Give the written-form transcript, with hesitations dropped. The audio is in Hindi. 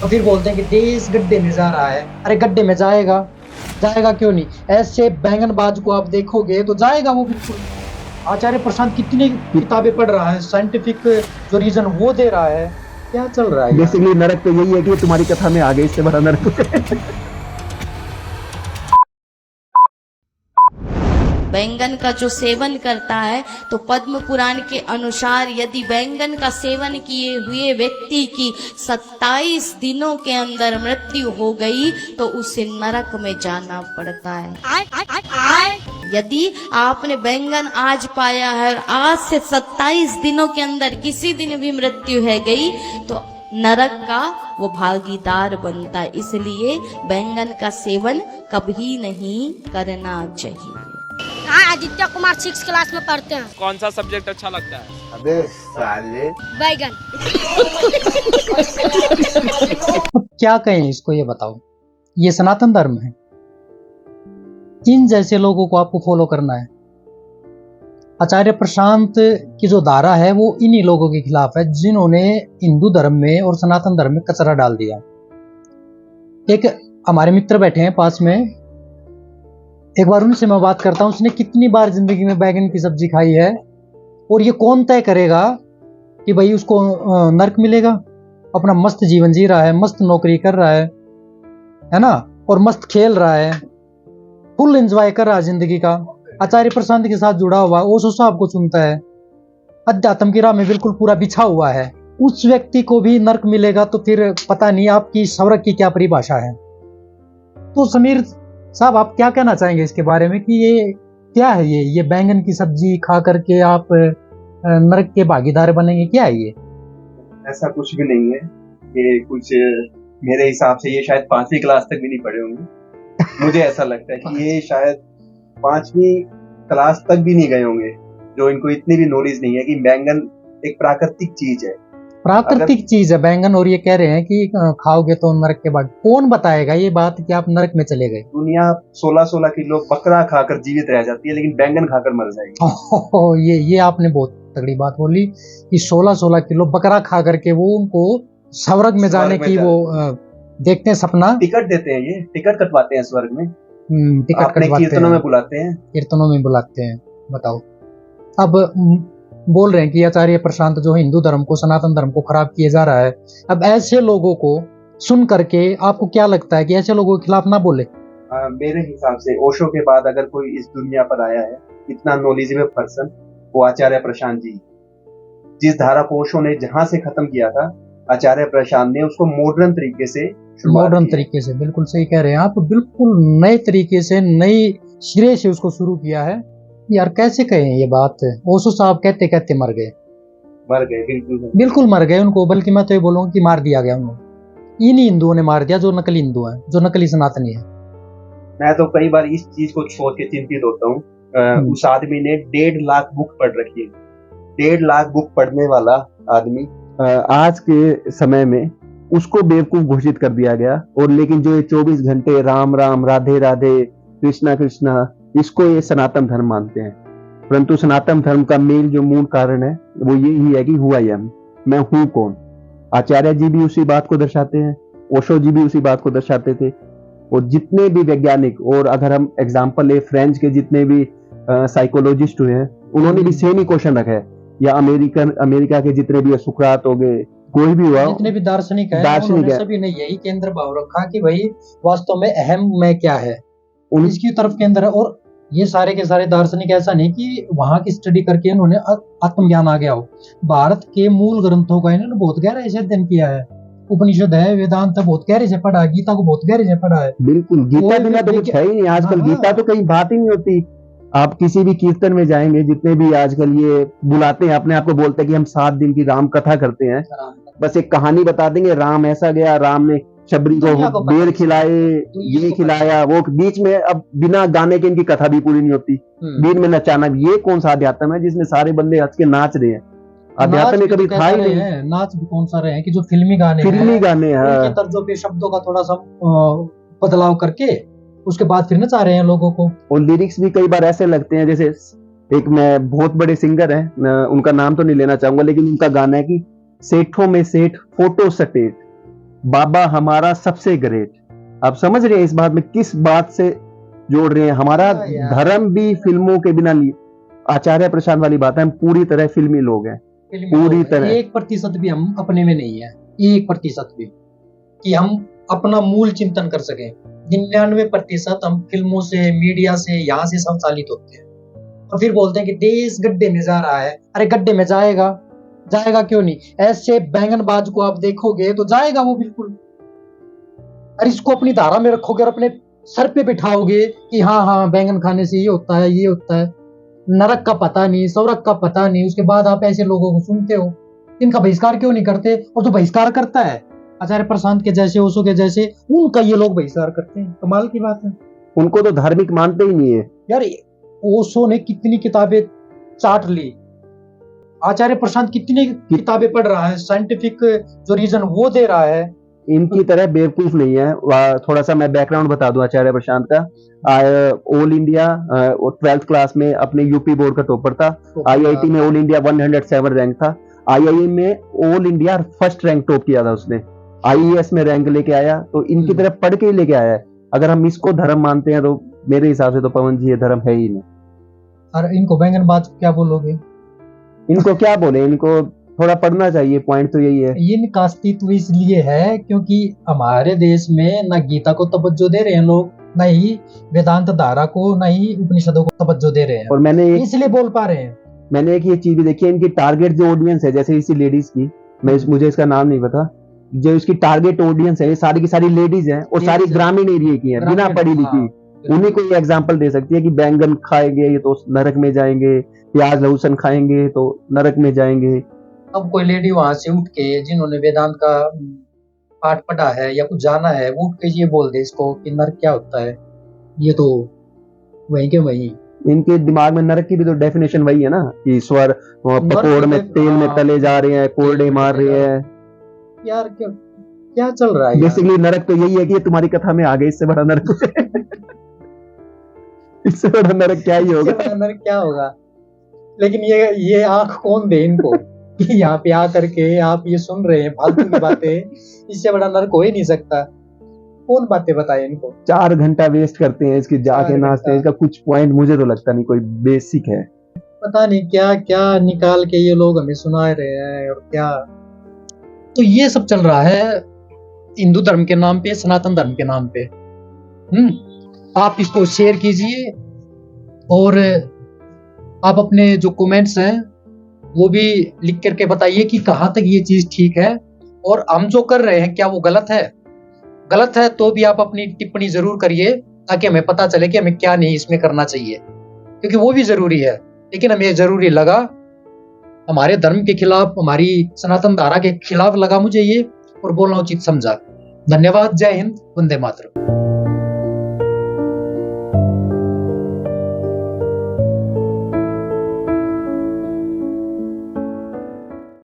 तो फिर बोलते हैं कि देश गड्ढे में जा रहा है। अरे गड्ढे में जाएगा, जाएगा क्यों नहीं? ऐसे बैंगनबाज को आप देखोगे तो जाएगा वो बिल्कुल। आचार्य प्रशांत कितनी किताबें पढ़ रहा है, साइंटिफिक जो रीजन वो दे रहा है। क्या चल रहा है यार? बेसिकली नरक तो यही है कि तुम्हारी कथा में आ गई, इससे बड़ा नरक। बैंगन का जो सेवन करता है, तो पद्म पुराण के अनुसार यदि बैंगन का सेवन किए हुए व्यक्ति की 27 दिनों के अंदर मृत्यु हो गई तो उसे नरक में जाना पड़ता है। यदि आपने बैंगन आज पाया है और आज से 27 दिनों के अंदर किसी दिन भी मृत्यु है गई तो नरक का वो भागीदार बनता है। इसलिए बैंगन का सेवन कभी नहीं करना चाहिए। हाँ, आदित्य कुमार 6 क्लास में पढ़ते हैं। कौन सा सब्जेक्ट अच्छा लगता है? अबे साले बैगन। क्या कहें इसको, ये बताओ। ये सनातन धर्म है, इन जैसे लोगों को आपको फॉलो करना है। आचार्य प्रशांत की जो धारा है वो इन्हीं लोगों के खिलाफ है जिन्होंने हिंदू धर्म में और सनातन धर्म में कचरा डाल दिया। एक हमारे मित्र बैठे हैं पास में, एक बार उनसे मैं बात करता हूं, उसने कितनी बार जिंदगी में बैगन की सब्जी खाई है और ये कौन तय करेगा कि भाई उसको नरक मिलेगा? अपना मस्त जीवन जी रहा है, मस्त नौकरी कर रहा है ना, और मस्त खेल रहा है, फुल एंजॉय कर रहा है जिंदगी का। आचार्य प्रशांत के साथ जुड़ा हुआ, ओशो साहब को सुनता है, अध्यात्म की राह में बिल्कुल पूरा बिछा हुआ है। उस व्यक्ति को भी नरक मिलेगा तो फिर पता नहीं आपकी स्वर्ग की क्या परिभाषा है। तो समीर साहब, आप क्या कहना चाहेंगे इसके बारे में कि ये क्या है? ये बैंगन की सब्जी खा करके आप नरक के भागीदार बनेंगे, क्या है ये? ऐसा कुछ भी नहीं है कि कुछ, मेरे हिसाब से ये शायद 5वीं क्लास तक भी नहीं पढ़े होंगे। मुझे ऐसा लगता है कि ये शायद 5वीं क्लास तक भी नहीं गए होंगे, जो इनको इतनी भी नॉलेज नहीं है कि बैंगन एक प्राकृतिक चीज है। प्राकृतिक चीज है बैंगन, और ये कह रहे हैं कि खाओगे तो नरक के बाद। कौन बताएगा ये बात कि आप नरक में चले गए? दुनिया 16-16 किलो बकरा खाकर जीवित रह जाती है, लेकिन बैंगन खाकर मर जाएगी। ये आपने बहुत तगड़ी बात बोली कि 16-16 किलो बकरा खा करके वो उनको स्वर्ग में जाने की वो देखते हैं सपना। टिकट देते हैं, ये टिकट कटवाते हैं स्वर्ग में, टिकट अपने कीर्तनों में बुलाते हैं। कीर्तनों में बुलाते हैं। बताओ, अब बोल रहे हैं कि आचार्य प्रशांत जो हिंदू धर्म को, सनातन धर्म को खराब किए जा रहा है। अब ऐसे लोगों को सुन करके आपको क्या लगता है कि ऐसे लोगों के खिलाफ ना बोले? मेरे हिसाब से ओशो के बाद अगर कोई इस दुनिया पर आया है इतना नॉलेजेबल पर्सन, वो आचार्य प्रशांत जी। जिस धारा को ओशो ने जहां से खत्म किया था, आचार्य प्रशांत ने उसको मॉडर्न तरीके से बिल्कुल सही कह रहे हैं आप, बिल्कुल नए तरीके से, नई सिरे से उसको शुरू किया है। यार कैसे कहें ये बात? ओशो साहब कहते कहते मर गए। बिल्कुल मर गए उनको, बल्कि मैं तो ये बोलूंगा कि मार दिया गया उनको। इन्हीं हिंदुओं ने मार दिया जो नकली हिंदू हैं, जो नकली सनातनी है। मैं तो कई बार इस चीज को छोड़ के चिंतित होता हूँ। उस आदमी ने 1.5 लाख बुक पढ़ रखी है। 1.5 लाख बुक पढ़ने वाला आदमी आज के समय में उसको बेवकूफ घोषित कर दिया गया। और लेकिन जो ये 24 घंटे राम राम, राधे राधे, कृष्णा कृष्णा, इसको ये सनातन धर्म मानते हैं। परंतु सनातन धर्म का मेन जो मूल कारण है वो यही है कि हु आई एम, मैं हूं कौन। आचार्य जी भी उसी बात को दर्शाते हैं, ओशो जी भी उसी बात को दर्शाते थे। और जितने भी वैज्ञानिक, और अगर हम एग्जांपल ले फ्रेंच के जितने भी साइकोलॉजिस्ट हुए हैं, उन्होंने भी सेम ही क्वेश्चन रखा है। या अमेरिका के जितने भी सुकरात हो गए, कोई भी हुआ, जितने भी दार्शनिक है, सभी ने यही केंद्र भाव रखा कि भाई वास्तव में अहम मैं क्या है, इसकी तरफ केंद्र है। और ये सारे के सारे दार्शनिक, ऐसा नहीं कि वहां की स्टडी करके इन्होंने आत्मज्ञान आ गया हो। भारत के मूल ग्रंथों का इन्होंने बहुत गहराई से अध्ययन किया है। उपनिषद है, वेदांत बहुत गहरे से पढ़ा है, गीता को बहुत गहरे से पढ़ा है। बिल्कुल, गीता बिना तो कुछ है ही नहीं आजकल। गीता तो कहीं बात ही नहीं होती। आप किसी भी कीर्तन में जाएंगे, जितने भी आजकल ये बुलाते हैं, अपने आप को बोलते हैं कि हम 7 दिन की राम कथा करते हैं, बस एक कहानी बता देंगे, राम ऐसा गया, राम ने शबरी को बेर खिलाए, ये खिलाया, वो बीच में, अब बिना गाने के इनकी कथा भी पूरी नहीं होती। बीच में नचाना, ये कौन सा अध्यात्म है जिसमें सारे बंदे हंस के नाच रहे हैं? अध्यात्म में कभी था ही नहीं। नाच भी कौन सा रहे हैं कि जो फिल्मी गाने हैं, तर्जों पे शब्दों का थोड़ा सा बदलाव करके उसके बाद फिर नचा रहे हैं लोगों को। और लिरिक्स भी कई बार ऐसे लगते हैं, जैसे एक मैं बहुत बड़े सिंगर हैं, उनका नाम तो नहीं लेना चाहूंगा, लेकिन उनका गाना है कि सेठों में सेठ फोटो सटेट, बाबा हमारा सबसे ग्रेट। आप समझ रहे हैं इस बात में किस बात से जोड़ रहे हैं? हमारा हाँ यार। धर्म भी फिल्मों के बिना नहीं। आचार्य प्रशांत वाली बात है, हम पूरी तरह फिल्मी लोग हैं, पूरी तरह। 1% भी हम अपने में नहीं है, 1% भी कि हम अपना मूल चिंतन कर सकें। 99% हम फिल्मों से, मीडिया से, यहाँ से संचालित होते हैं और फिर बोलते हैं कि देश गड्ढे में जा रहा है। अरे गड्ढे में जाएगा, जाएगा क्यों नहीं? ऐसे बैंगनबाज को आप देखोगे तो जाएगा वो बिल्कुल। अरे इसको अपनी धारा में रखोगे और अपने सर पे बिठाओगे कि हाँ हाँ बैंगन खाने से ये होता है, ये होता है। नरक का पता नहीं, स्वर्ग का पता नहीं, उसके बाद आप ऐसे लोगों को सुनते हो। इनका बहिष्कार क्यों नहीं करते? और जो बहिष्कार करता है आचार्य प्रशांत के जैसे, ओशो के जैसे, उनका ये लोग बहिष्कार करते हैं। कमाल की बात है। उनको तो धार्मिक मानते ही नहीं है यार ओशो ने कितनी किताबें चाट ली, आचार्य प्रशांत कितनी किताबें पढ़ रहा है, साइंटिफिक जो रीजन वो दे रहा है। इनकी तरह बेवकूफ नहीं है। थोड़ा सा मैं बैकग्राउंड बता दूं आचार्य प्रशांत का। ऑल इंडिया 12th क्लास में अपने यूपी बोर्ड का टॉपर था। आईआईटी में ऑल इंडिया 107 रैंक था। आईआईएम में all India first rank top किया था उसने। आईएएस में रैंक लेके आया, तो इनकी तरह पढ़ के ही लेके आया है। अगर हम इसको धर्म मानते हैं तो मेरे हिसाब से तो पवन जी ये धर्म है ही नहीं। और इनको बैंगनबाज क्या बोलोगे? इनको क्या बोले, इनको थोड़ा पढ़ना चाहिए, पॉइंट तो यही है। इनका अस्तित्व इसलिए है क्योंकि हमारे देश में न गीता को तवज्जो दे रहे हैं लोग, न ही वेदांत धारा को, न ही उपनिषदों को तवज्जो दे रहे हैं, और इसलिए बोल पा रहे हैं। मैंने एक ये चीज भी देखी है, इनकी टारगेट जो ऑडियंस है, जैसे इसी लेडीज की, मुझे इसका नाम नहीं पता, जो इसकी टारगेट ऑडियंस है, ये सारी की सारी लेडीज हैं और सारी ग्रामीण एरिया की हैं, बिना पढ़ी लिखी। उन्हीं को ये एग्जाम्पल दे सकती है कि बैंगन खाएंगे ये तो नरक में जाएंगे, प्याज लहसुन खाएंगे तो नरक में जाएंगे। अब कोई लेडी वहां से उठ के, जिन्होंने वेदांत का पाठ पढ़ा है या कुछ जाना है, वो उठ के ये बोल दे इसको कि नरक क्या होता है, ये तो वहीं के वहीं। इनके दिमाग में नरक की भी तो डेफिनेशन वही है ना कि ईश्वर पकोड़ में तेल में तले जा रहे हैं, कोरडे मार रहे हैं। यार क्या चल रहा है? बेसिकली नरक तो यही है कि तुम्हारी कथा में आ गए, इससे बड़ा नरक इससे बड़ा नरक क्या ही होगा? नरक क्या होगा? लेकिन ये आंख कौन दे इनको कि यहाँ पे आकर के आप ये सुन रहे हैं फालतू की बातें? इससे बड़ा नरक हो ही नहीं सकता। कौन बातें बताए इनको? 4 घंटा वेस्ट करते हैं इसकी, जाके नाचते हैं। इसका कुछ पॉइंट मुझे तो लगता नहीं कोई बेसिक है। पता नहीं क्या क्या निकाल के ये लोग हमें सुना रहे हैं और क्या। तो ये सब चल रहा है हिंदू धर्म के नाम पे, सनातन धर्म के नाम पे। आप इसको शेयर कीजिए और आप अपने जो कमेंट्स हैं वो भी लिख करके बताइए कि कहाँ तक ये चीज ठीक है और हम जो कर रहे हैं क्या वो गलत है। गलत है तो भी आप अपनी टिप्पणी जरूर करिए ताकि हमें पता चले कि हमें क्या नहीं इसमें करना चाहिए, क्योंकि वो भी जरूरी है। लेकिन हमें जरूरी लगा, हमारे धर्म के खिलाफ, हमारी सनातन धारा के खिलाफ लगा मुझे ये, और बोलना उचित समझा। धन्यवाद। जय हिंद। वंदे मातरम।